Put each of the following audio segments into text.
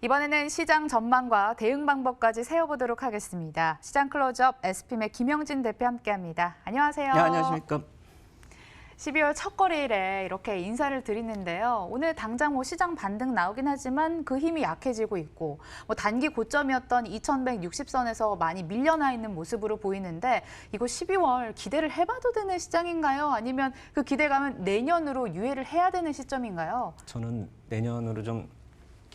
이번에는 시장 전망과 대응 방법까지 세워보도록 하겠습니다. 시장 클로즈업 SPM의 김영진 대표 함께합니다. 안녕하세요. 네, 안녕하십니까. 12월 첫 거래일에 이렇게 인사를 드리는데요. 오늘 당장 시장 반등 나오긴 하지만 그 힘이 약해지고 있고 단기 고점이었던 2160선에서 많이 밀려나 있는 모습으로 보이는데 이거 12월 기대를 해봐도 되는 시장인가요? 아니면 그 기대감은 내년으로 유예를 해야 되는 시점인가요? 저는 내년으로 좀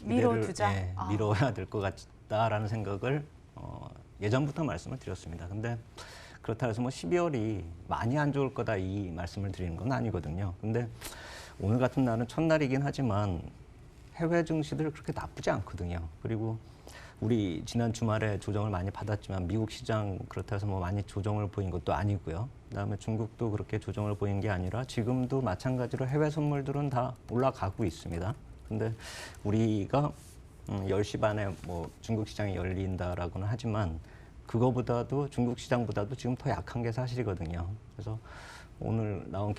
미뤄두자. 미뤄야 될 것 같다라는 생각을 예전부터 말씀을 드렸습니다. 근데 그렇다 해서 12월이 많이 안 좋을 거다 이 말씀을 드리는 건 아니거든요. 근데 오늘 같은 날은 첫날이긴 하지만 해외 증시들 그렇게 나쁘지 않거든요. 그리고 우리 지난 주말에 조정을 많이 받았지만 미국 시장 그렇다 해서 많이 조정을 보인 것도 아니고요. 그다음에 중국도 그렇게 조정을 보인 게 아니라 지금도 마찬가지로 해외 선물들은 다 올라가고 있습니다. 근데 우리가 10시 반에 중국 시장이 열린다라고는 하지만 그거보다도 중국 시장보다도 지금 더 약한 게 사실이거든요. 그래서 오늘 나온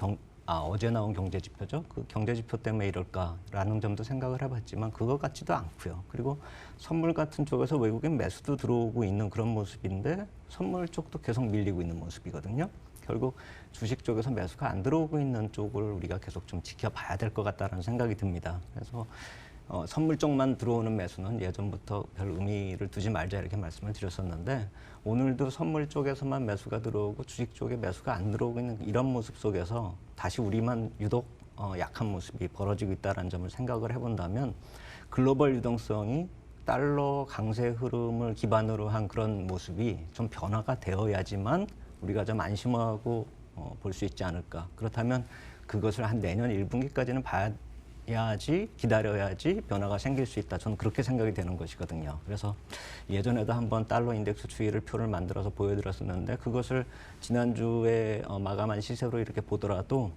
어제 나온 경제 지표죠. 그 경제 지표 때문에 이럴까라는 점도 생각을 해봤지만 그거 같지도 않고요. 그리고 선물 같은 쪽에서 외국인 매수도 들어오고 있는 그런 모습인데 선물 쪽도 계속 밀리고 있는 모습이거든요. 결국 주식 쪽에서 매수가 안 들어오고 있는 쪽을 우리가 계속 좀 지켜봐야 될 것 같다는 생각이 듭니다. 그래서 선물 쪽만 들어오는 매수는 예전부터 별 의미를 두지 말자 이렇게 말씀을 드렸었는데 오늘도 선물 쪽에서만 매수가 들어오고 주식 쪽에 매수가 안 들어오고 있는 이런 모습 속에서 다시 우리만 유독 약한 모습이 벌어지고 있다는 점을 생각을 해본다면 글로벌 유동성이 달러 강세 흐름을 기반으로 한 그런 모습이 좀 변화가 되어야지만 우리가 좀 안심하고 볼 수 있지 않을까. 그렇다면 그것을 한 내년 1분기까지는 봐야지 기다려야지 변화가 생길 수 있다. 저는 그렇게 생각이 되는 것이거든요. 그래서 예전에도 한번 달러 인덱스 추이를 표를 만들어서 보여드렸었는데 그것을 지난주에 마감한 시세로 이렇게 보더라도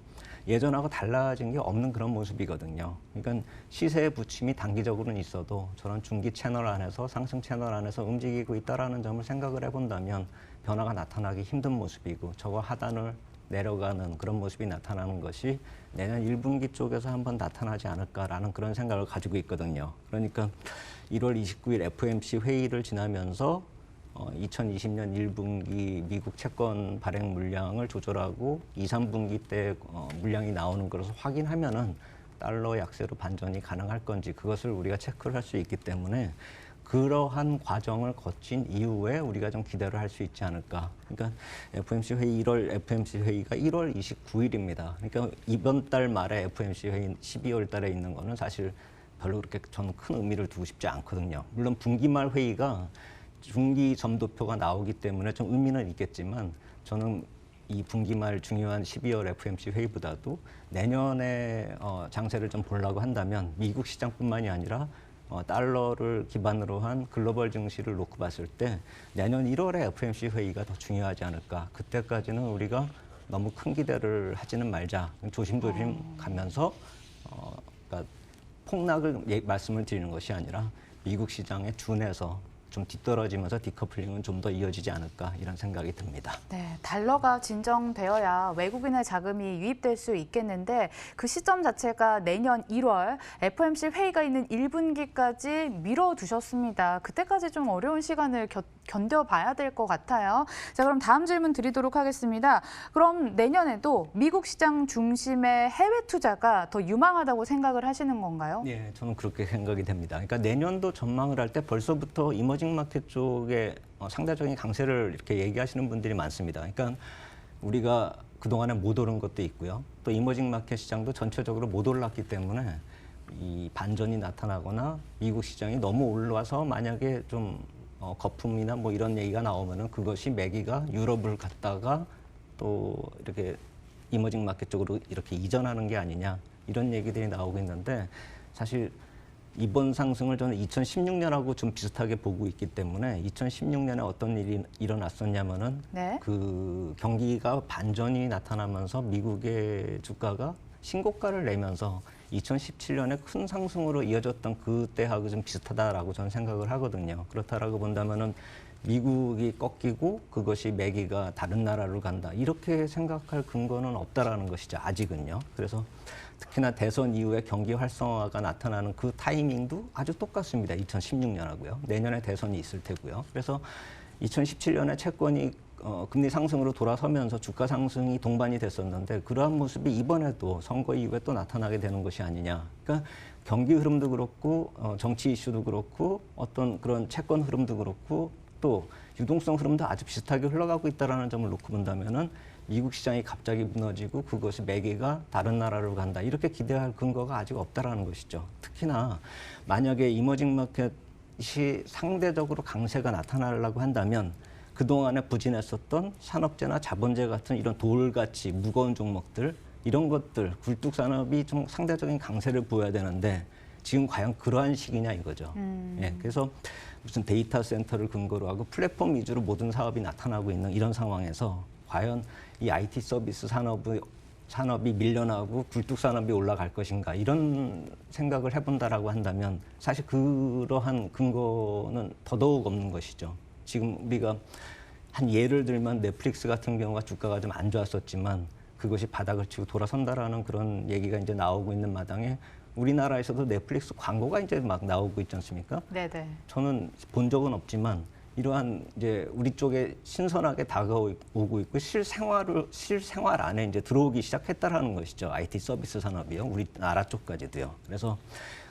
예전하고 달라진 게 없는 그런 모습이거든요. 그러니까 시세의 부침이 단기적으로는 있어도 저런 중기 채널 안에서 상승 채널 안에서 움직이고 있다라는 점을 생각을 해본다면 변화가 나타나기 힘든 모습이고 저거 하단을 내려가는 그런 모습이 나타나는 것이 내년 1분기 쪽에서 한번 나타나지 않을까라는 그런 생각을 가지고 있거든요. 그러니까 1월 29일 FOMC 회의를 지나면서 2020년 1분기 미국 채권 발행 물량을 조절하고 2, 3분기 때 물량이 나오는 것을 확인하면은 달러 약세로 반전이 가능할 건지 그것을 우리가 체크를 할 수 있기 때문에 그러한 과정을 거친 이후에 우리가 좀 기대를 할 수 있지 않을까. 그러니까 FOMC 회의 1월 FOMC 회의가 1월 29일입니다. 그러니까 이번 달 말에 FOMC 회의 12월 달에 있는 거는 사실 별로 그렇게 저는 큰 의미를 두고 싶지 않거든요. 물론 분기말 회의가 중기 점도표가 나오기 때문에 좀 의미는 있겠지만 저는 이 분기말 중요한 12월 FOMC 회의보다도 내년에 장세를 좀 보려고 한다면 미국 시장뿐만이 아니라 달러를 기반으로 한 글로벌 증시를 놓고 봤을 때 내년 1월에 FOMC 회의가 더 중요하지 않을까. 그때까지는 우리가 너무 큰 기대를 하지는 말자. 조심조심 가면서 그러니까 폭락을 말씀을 드리는 것이 아니라 미국 시장에 준해서 좀 뒤떨어지면서 디커플링은 좀 더 이어지지 않을까 이런 생각이 듭니다. 네, 달러가 진정되어야 외국인의 자금이 유입될 수 있겠는데 그 시점 자체가 내년 1월 FOMC 회의가 있는 1분기까지 미뤄두셨습니다. 그때까지 좀 어려운 시간을 견뎌봐야 될 것 같아요. 자, 그럼 다음 질문 드리도록 하겠습니다. 그럼 내년에도 미국 시장 중심의 해외 투자가 더 유망하다고 생각을 하시는 건가요? 네, 저는 그렇게 생각이 됩니다. 그러니까 내년도 전망을 할 때 벌써부터 이머징 마켓 쪽에 상대적인 강세를 이렇게 얘기하시는 분들이 많습니다. 그러니까 우리가 그동안에 못 오른 것도 있고요. 또 이머징 마켓 시장도 전체적으로 못 올랐기 때문에 이 반전이 나타나거나 미국 시장이 너무 올라와서 만약에 좀 거품이나 이런 얘기가 나오면은 그것이 매기가 유럽을 갔다가 또 이렇게 이머징 마켓 쪽으로 이렇게 이전하는 게 아니냐 이런 얘기들이 나오고 있는데 사실 이번 상승을 저는 2016년하고 좀 비슷하게 보고 있기 때문에 2016년에 어떤 일이 일어났었냐면은 네. 그 경기가 반전이 나타나면서 미국의 주가가 신고가를 내면서 2017년에 큰 상승으로 이어졌던 그때하고 좀 비슷하다라고 저는 생각을 하거든요. 그렇다라고 본다면은 미국이 꺾이고 그것이 매기가 다른 나라로 간다. 이렇게 생각할 근거는 없다라는 것이죠. 아직은요. 그래서 특히나 대선 이후에 경기 활성화가 나타나는 그 타이밍도 아주 똑같습니다. 2016년하고요. 내년에 대선이 있을 테고요. 그래서 2017년에 채권이 금리 상승으로 돌아서면서 주가 상승이 동반이 됐었는데 그러한 모습이 이번에도 선거 이후에 또 나타나게 되는 것이 아니냐. 그러니까 경기 흐름도 그렇고 정치 이슈도 그렇고 어떤 그런 채권 흐름도 그렇고 또 유동성 흐름도 아주 비슷하게 흘러가고 있다는 점을 놓고 본다면은 미국 시장이 갑자기 무너지고 그것이 매개가 다른 나라로 간다. 이렇게 기대할 근거가 아직 없다라는 것이죠. 특히나 만약에 이머징 마켓이 상대적으로 강세가 나타나려고 한다면 그동안에 부진했었던 산업재나 자본재 같은 이런 돌같이 무거운 종목들 이런 것들 굴뚝 산업이 좀 상대적인 강세를 보여야 되는데 지금 과연 그러한 시기냐 이거죠. 예, 그래서 무슨 데이터 센터를 근거로 하고 플랫폼 위주로 모든 사업이 나타나고 있는 이런 상황에서 과연 이 IT 서비스 산업이 밀려나고 굴뚝 산업이 올라갈 것인가 이런 생각을 해본다라고 한다면 사실 그러한 근거는 더더욱 없는 것이죠. 지금 우리가 한 예를 들면 넷플릭스 같은 경우가 주가가 좀 안 좋았었지만 그것이 바닥을 치고 돌아선다라는 그런 얘기가 이제 나오고 있는 마당에 우리나라에서도 넷플릭스 광고가 이제 막 나오고 있지 않습니까? 네네. 저는 본 적은 없지만 이러한 이제 우리 쪽에 신선하게 다가오고 있고 실생활 안에 이제 들어오기 시작했다라는 것이죠. IT 서비스 산업이요. 우리나라 쪽까지도요. 그래서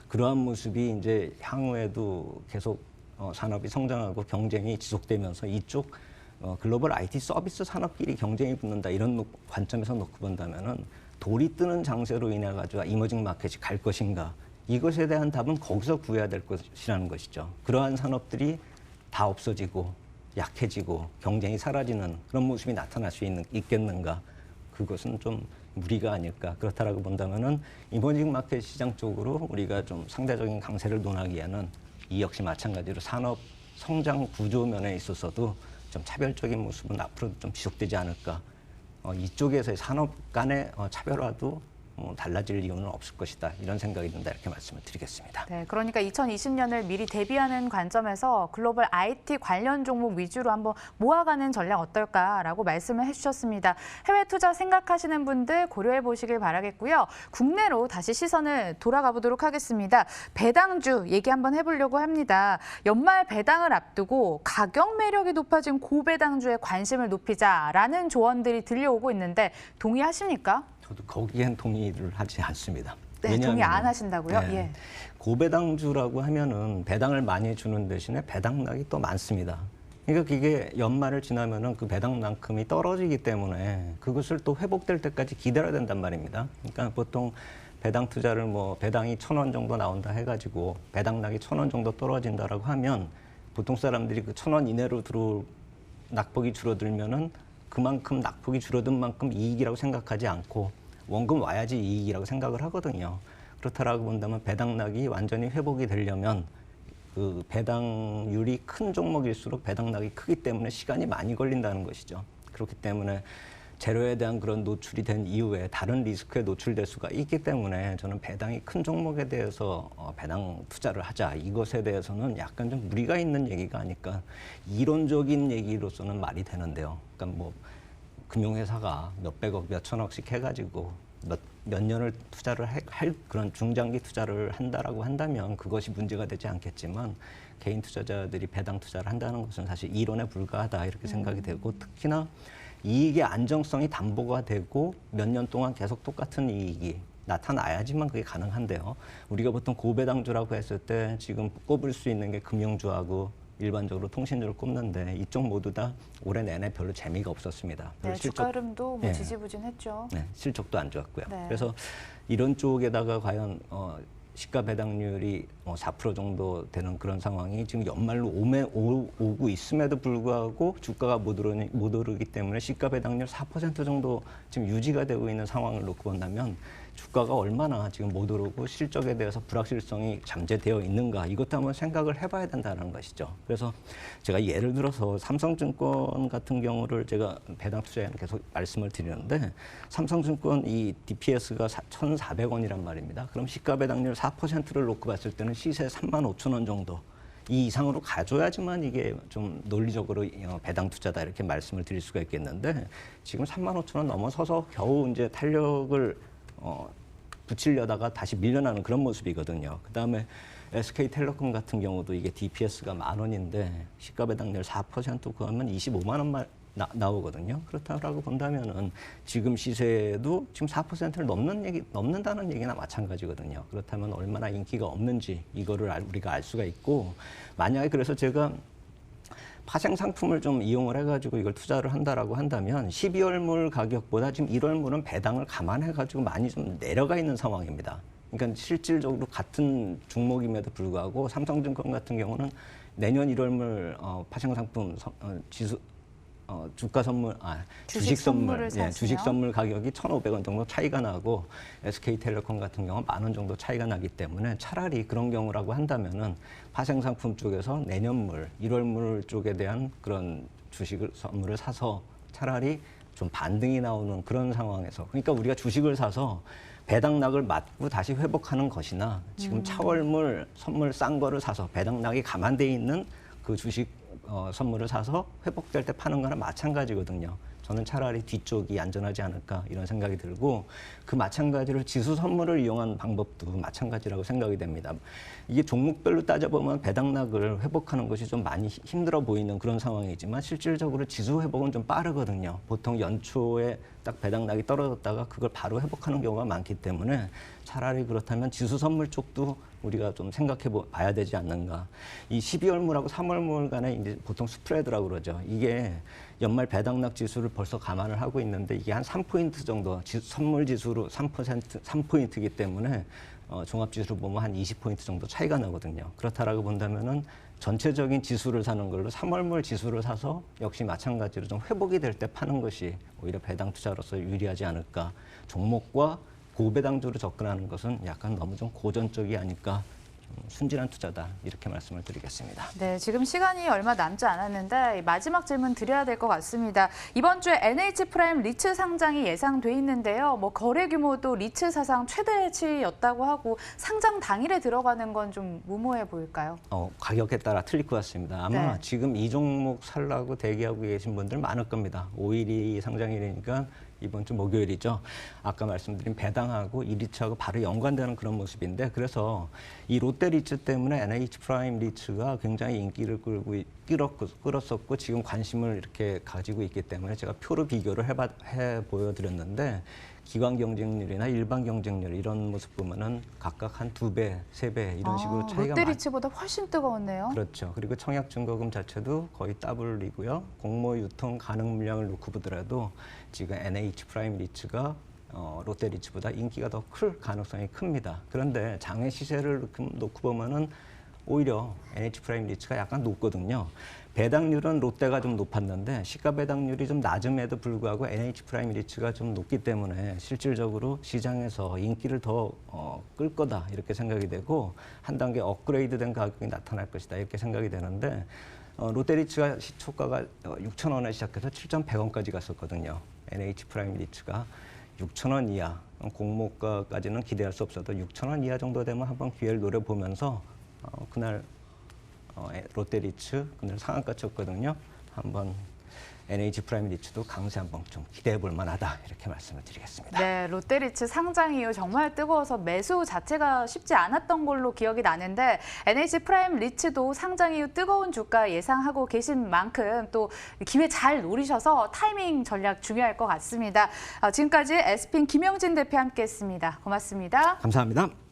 그러한 모습이 이제 향후에도 계속 산업이 성장하고 경쟁이 지속되면서 이쪽 글로벌 IT 서비스 산업끼리 경쟁이 붙는다 이런 관점에서 놓고 본다면은 돌이 뜨는 장세로 인해 가지고 이머징 마켓이 갈 것인가 이것에 대한 답은 거기서 구해야 될 것이라는 것이죠. 그러한 산업들이 다 없어지고 약해지고 경쟁이 사라지는 그런 모습이 나타날 수 있겠는가 그것은 좀 무리가 아닐까. 그렇다라고 본다면은 이머징 마켓 시장 쪽으로 우리가 좀 상대적인 강세를 논하기에는 이 역시 마찬가지로 산업 성장 구조 면에 있어서도 좀 차별적인 모습은 앞으로도 좀 지속되지 않을까. 이쪽에서의 산업 간의 차별화도 달라질 이유는 없을 것이다. 이런 생각이 든다. 이렇게 말씀을 드리겠습니다. 네, 그러니까 2020년을 미리 대비하는 관점에서 글로벌 IT 관련 종목 위주로 한번 모아가는 전략 어떨까라고 말씀을 해주셨습니다. 해외 투자 생각하시는 분들 고려해 보시길 바라겠고요. 국내로 다시 시선을 돌아가 보도록 하겠습니다. 배당주 얘기 한번 해보려고 합니다. 연말 배당을 앞두고 가격 매력이 높아진 고배당주에 관심을 높이자라는 조언들이 들려오고 있는데 동의하십니까? 저도 거기엔 동의를 하지 않습니다. 네, 동의 안 하신다고요? 네, 예. 고배당주라고 하면은 배당을 많이 주는 대신에 배당락이 또 많습니다. 그러니까 이게 연말을 지나면은 그 배당만큼이 떨어지기 때문에 그것을 또 회복될 때까지 기다려야 된단 말입니다. 그러니까 보통 배당 투자를 배당이 1,000원 정도 나온다 해가지고 배당락이 1,000원 정도 떨어진다라고 하면 보통 사람들이 그 1,000원 이내로 낙폭이 줄어들면은 그만큼 낙폭이 줄어든 만큼 이익이라고 생각하지 않고 원금 와야지 이익이라고 생각을 하거든요. 그렇다라고 본다면 배당락이 완전히 회복이 되려면 그 배당률이 큰 종목일수록 배당락이 크기 때문에 시간이 많이 걸린다는 것이죠. 그렇기 때문에 재료에 대한 그런 노출이 된 이후에 다른 리스크에 노출될 수가 있기 때문에 저는 배당이 큰 종목에 대해서 배당 투자를 하자. 이것에 대해서는 약간 좀 무리가 있는 얘기가 아닐까. 이론적인 얘기로서는 말이 되는데요. 그러니까 금융회사가 몇백억, 몇천억씩 해가지고 몇 년을 투자를 할 그런 중장기 투자를 한다라고 한다면 그것이 문제가 되지 않겠지만 개인 투자자들이 배당 투자를 한다는 것은 사실 이론에 불과하다 이렇게 생각이 되고 특히나 이익의 안정성이 담보가 되고 몇 년 동안 계속 똑같은 이익이 나타나야지만 그게 가능한데요. 우리가 보통 고배당주라고 했을 때 지금 꼽을 수 있는 게 금융주하고 일반적으로 통신주를 꼽는데 이쪽 모두 다 올해 내내 별로 재미가 없었습니다. 네, 주가 흐름도 예. 지지부진했죠. 네, 실적도 안 좋았고요. 네. 그래서 이런 쪽에다가 과연 시가 배당률이 4% 정도 되는 그런 상황이 지금 연말로 오고 있음에도 불구하고 주가가 못 오르기 때문에 시가 배당률 4% 정도 지금 유지가 되고 있는 상황을 놓고 본다면 주가가 얼마나 지금 못 오르고 실적에 대해서 불확실성이 잠재되어 있는가 이것도 한번 생각을 해봐야 된다는 것이죠. 그래서 제가 예를 들어서 삼성증권 같은 경우를 제가 배당 투자에는 계속 말씀을 드리는데 삼성증권 이 DPS가 1,400원이란 말입니다. 그럼 시가 배당률 4%를 놓고 봤을 때는 시세 35,000원 정도. 이 이상으로 가져야지만 이게 좀 논리적으로 배당 투자다 이렇게 말씀을 드릴 수가 있겠는데 지금 35,000원 넘어서서 겨우 이제 탄력을 붙이려다가 다시 밀려나는 그런 모습이거든요. 그다음에 SK텔레콤 같은 경우도 이게 DPS가 10,000원인데 시가 배당률 4% 구하면 25만 원만 나오거든요. 그렇다고 본다면은 지금 시세도 지금 4%를 넘는다는 얘기나 마찬가지거든요. 그렇다면 얼마나 인기가 없는지 이거를 우리가 알 수가 있고 만약에 그래서 제가 파생 상품을 좀 이용을 해가지고 이걸 투자를 한다라고 한다면 12월물 가격보다 지금 1월물은 배당을 감안해가지고 많이 좀 내려가 있는 상황입니다. 그러니까 실질적으로 같은 종목임에도 불구하고 삼성증권 같은 경우는 내년 1월물 파생 상품 지수 주가 선물, 주식 선물, 주식 선물 가격이 1,500원 정도 차이가 나고 SK텔레콤 같은 경우는 10,000원 정도 차이가 나기 때문에 차라리 그런 경우라고 한다면은 파생 상품 쪽에서 내년물, 1월물 쪽에 대한 그런 주식을 선물을 사서 차라리 좀 반등이 나오는 그런 상황에서 그러니까 우리가 주식을 사서 배당락을 맞고 다시 회복하는 것이나 지금 차월물 선물 싼 거를 사서 배당락이 감안돼 있는 그 주식 선물을 사서 회복될 때 파는 거랑 마찬가지거든요. 저는 차라리 뒤쪽이 안전하지 않을까 이런 생각이 들고 그 마찬가지로 지수 선물을 이용한 방법도 마찬가지라고 생각이 됩니다. 이게 종목별로 따져보면 배당락을 회복하는 것이 좀 많이 힘들어 보이는 그런 상황이지만 실질적으로 지수 회복은 좀 빠르거든요. 보통 연초에 딱 배당락이 떨어졌다가 그걸 바로 회복하는 경우가 많기 때문에 차라리 그렇다면 지수 선물 쪽도 우리가 좀 생각해 봐야 되지 않는가. 이 12월물하고 3월물 간에 이제 보통 스프레드라고 그러죠. 이게 연말 배당락 지수를 벌써 감안을 하고 있는데 이게 한 3포인트 정도, 선물 지수로 3포인트이기 때문에 종합지수로 보면 한 20포인트 정도 차이가 나거든요. 그렇다라고 본다면은 전체적인 지수를 사는 걸로 3월물 지수를 사서 역시 마찬가지로 좀 회복이 될 때 파는 것이 오히려 배당 투자로서 유리하지 않을까. 종목과 고배당주로 접근하는 것은 약간 너무 좀 고전적이 아닐까. 순진한 투자다 이렇게 말씀을 드리겠습니다. 네, 지금 시간이 얼마 남지 않았는데 마지막 질문 드려야 될 것 같습니다. 이번 주에 NH프라임 리츠 상장이 예상돼 있는데요. 뭐 거래 규모도 리츠 사상 최대치였다고 하고 상장 당일에 들어가는 건 좀 무모해 보일까요? 가격에 따라 틀릴 것 같습니다. 아마 네. 지금 이 종목 살라고 대기하고 계신 분들 많을 겁니다. 5일이 상장일이니까 이번 주 목요일이죠. 아까 말씀드린 배당하고 1리츠하고 바로 연관되는 그런 모습인데 그래서 이 롯데리츠 때문에 NH프라임 리츠가 굉장히 인기를 끌었었고 지금 관심을 이렇게 가지고 있기 때문에 제가 표로 비교를 해 보여드렸는데 기관 경쟁률이나 일반 경쟁률 이런 모습 보면은 각각 한 2배, 3배 이런 식으로 차이가 롯데리츠보다 훨씬 뜨거웠네요. 그렇죠. 그리고 청약증거금 자체도 거의 더블이고요. 공모 유통 가능 물량을 놓고 보더라도 지금 NH프라임 리츠가 롯데리츠보다 인기가 더 클 가능성이 큽니다. 그런데 장외 시세를 놓고 보면은 오히려 NH프라임 리츠가 약간 높거든요. 배당률은 롯데가 좀 높았는데 시가 배당률이 좀 낮음에도 불구하고 NH프라임 리츠가 좀 높기 때문에 실질적으로 시장에서 인기를 더 끌 거다 이렇게 생각이 되고 한 단계 업그레이드된 가격이 나타날 것이다 이렇게 생각이 되는데 롯데리츠가 시초가가 6,000원에 시작해서 7,100원까지 갔었거든요. NH프라임 리츠가 6,000원 이하 공모가까지는 기대할 수 없어도 6,000원 이하 정도 되면 한번 기회를 노려보면서 그날 롯데리츠 그날 상한가 쳤거든요. 한번 NH프라임 리츠도 강세 한번 좀 기대해 볼 만하다 이렇게 말씀을 드리겠습니다. 네, 롯데리츠 상장 이후 정말 뜨거워서 매수 자체가 쉽지 않았던 걸로 기억이 나는데 NH프라임 리츠도 상장 이후 뜨거운 주가 예상하고 계신 만큼 또 기회 잘 노리셔서 타이밍 전략 중요할 것 같습니다. 지금까지 에스핀 김영진 대표 함께했습니다. 고맙습니다. 감사합니다.